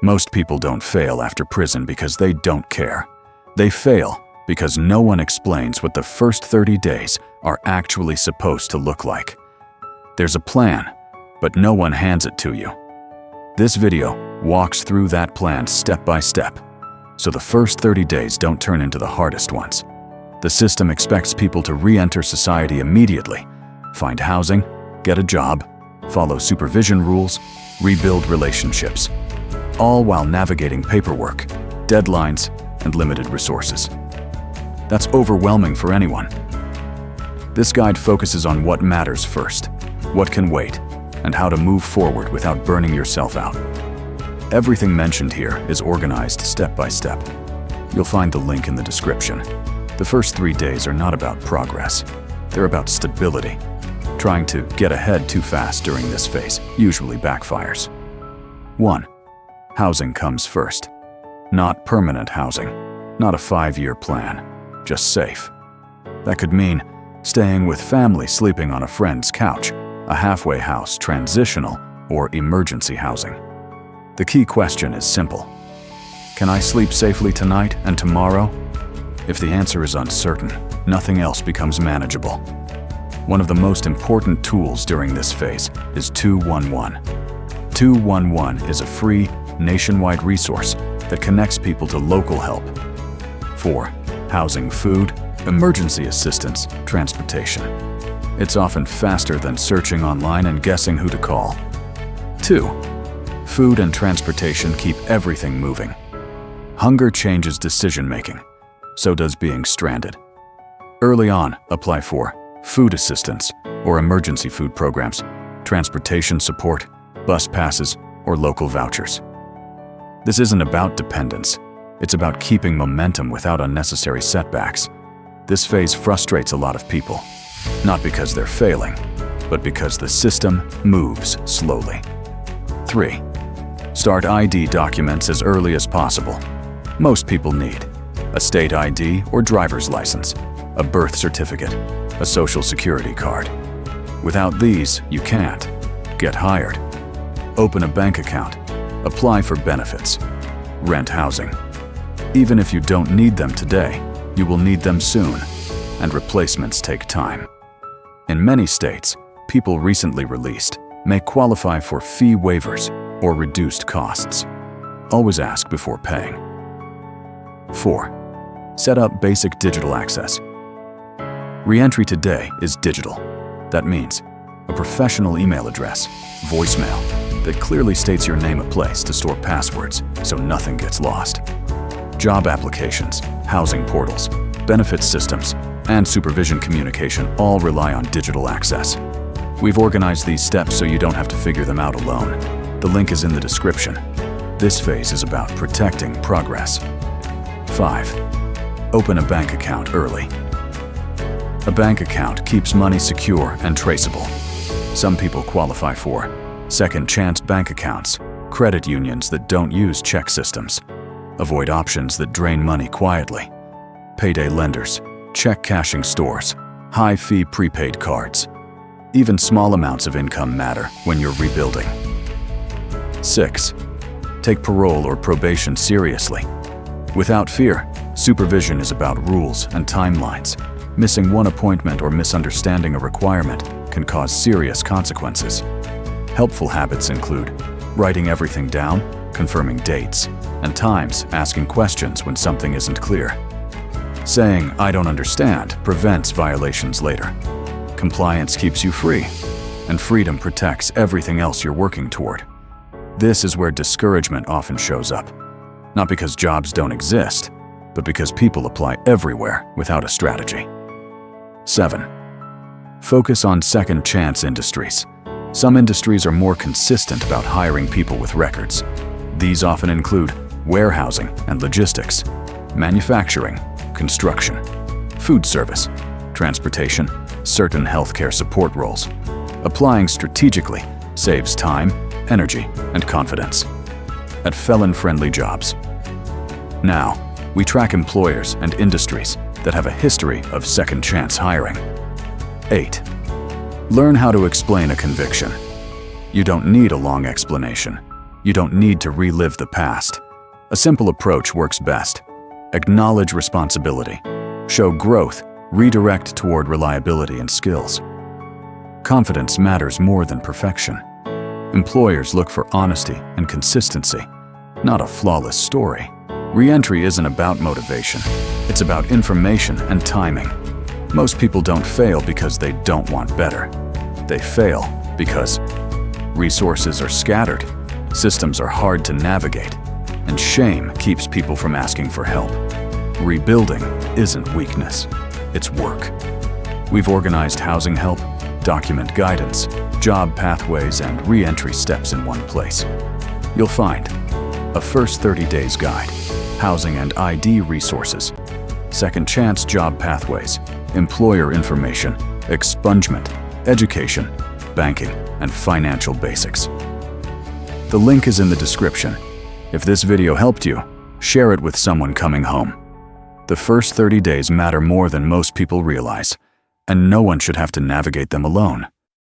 Most people don't fail after prison because they don't care. They fail because no one explains what the first 30 days are actually supposed to look like. There's a plan, but no one hands it to you. This video walks through that plan step by step, so the first 30 days don't turn into the hardest ones. The system expects people to re-enter society immediately, find housing, get a job, follow supervision rules, rebuild relationships, all while navigating paperwork, deadlines, and limited resources. That's overwhelming for anyone. This guide focuses on what matters first, what can wait, and how to move forward without burning yourself out. Everything mentioned here is organized step by step. You'll find the link in the description. The first 3 days are not about progress. They're about stability. Trying to get ahead too fast during this phase usually backfires. 1. Housing comes first. Not permanent housing, not a 5-year plan, just safe. That could mean staying with family, sleeping on a friend's couch, a halfway house, transitional, or emergency housing. The key question is simple. Can I sleep safely tonight and tomorrow? If the answer is uncertain, nothing else becomes manageable. One of the most important tools during this phase is 211. 211 is a free, nationwide resource that connects people to local help. 4. Housing, food, emergency assistance, transportation. It's often faster than searching online and guessing who to call. 2. Food and transportation keep everything moving. Hunger changes decision-making. So does being stranded. Early on, apply for food assistance or emergency food programs, transportation support, bus passes, or local vouchers. This isn't about dependence. It's about keeping momentum without unnecessary setbacks. This phase frustrates a lot of people, not because they're failing, but because the system moves slowly. 3. Start ID documents as early as possible. Most people need a state ID or driver's license, a birth certificate, a social security card. Without these, you can't get hired, open a bank account, apply for benefits, rent housing. Even if you don't need them today, you will need them soon, and replacements take time. In many states, people recently released may qualify for fee waivers or reduced costs. Always ask before paying. 4. Set up basic digital access. Reentry today is digital. That means a professional email address, voicemail, that clearly states your name and place to store passwords so nothing gets lost. Job applications, housing portals, benefits systems, and supervision communication all rely on digital access. We've organized these steps so you don't have to figure them out alone. The link is in the description. This phase is about protecting progress. 5. Open a bank account early. A bank account keeps money secure and traceable. Some people qualify for second chance bank accounts, credit unions that don't use check systems. Avoid options that drain money quietly. Payday lenders, check cashing stores, high-fee prepaid cards. Even small amounts of income matter when you're rebuilding. 6. Take parole or probation seriously. Without fear, supervision is about rules and timelines. Missing one appointment or misunderstanding a requirement can cause serious consequences. Helpful habits include writing everything down, confirming dates, and times, asking questions when something isn't clear. Saying, "I don't understand," prevents violations later. Compliance keeps you free, and freedom protects everything else you're working toward. This is where discouragement often shows up. Not because jobs don't exist, but because people apply everywhere without a strategy. 7. Focus on second chance industries. Some industries are more consistent about hiring people with records. These often include warehousing and logistics, manufacturing, construction, food service, transportation, certain healthcare support roles. Applying strategically saves time, energy, and confidence. At Felon-friendly jobs. Now, we track employers and industries that have a history of second chance hiring. 8. Learn how to explain a conviction. You don't need a long explanation. You don't need to relive the past. A simple approach works best. Acknowledge responsibility. Show growth. Redirect toward reliability and skills. Confidence matters more than perfection. Employers look for honesty and consistency, not a flawless story. Reentry isn't about motivation. It's about information and timing. Most people don't fail because they don't want better. They fail because resources are scattered, systems are hard to navigate, and shame keeps people from asking for help. Rebuilding isn't weakness, it's work. We've organized housing help, document guidance, job pathways, and re-entry steps in one place. You'll find a first 30 days guide, housing and ID resources, second chance job pathways, employer information, expungement, education, banking, and financial basics. The link is in the description. If this video helped you, share it with someone coming home. The first 30 days matter more than most people realize, and no one should have to navigate them alone.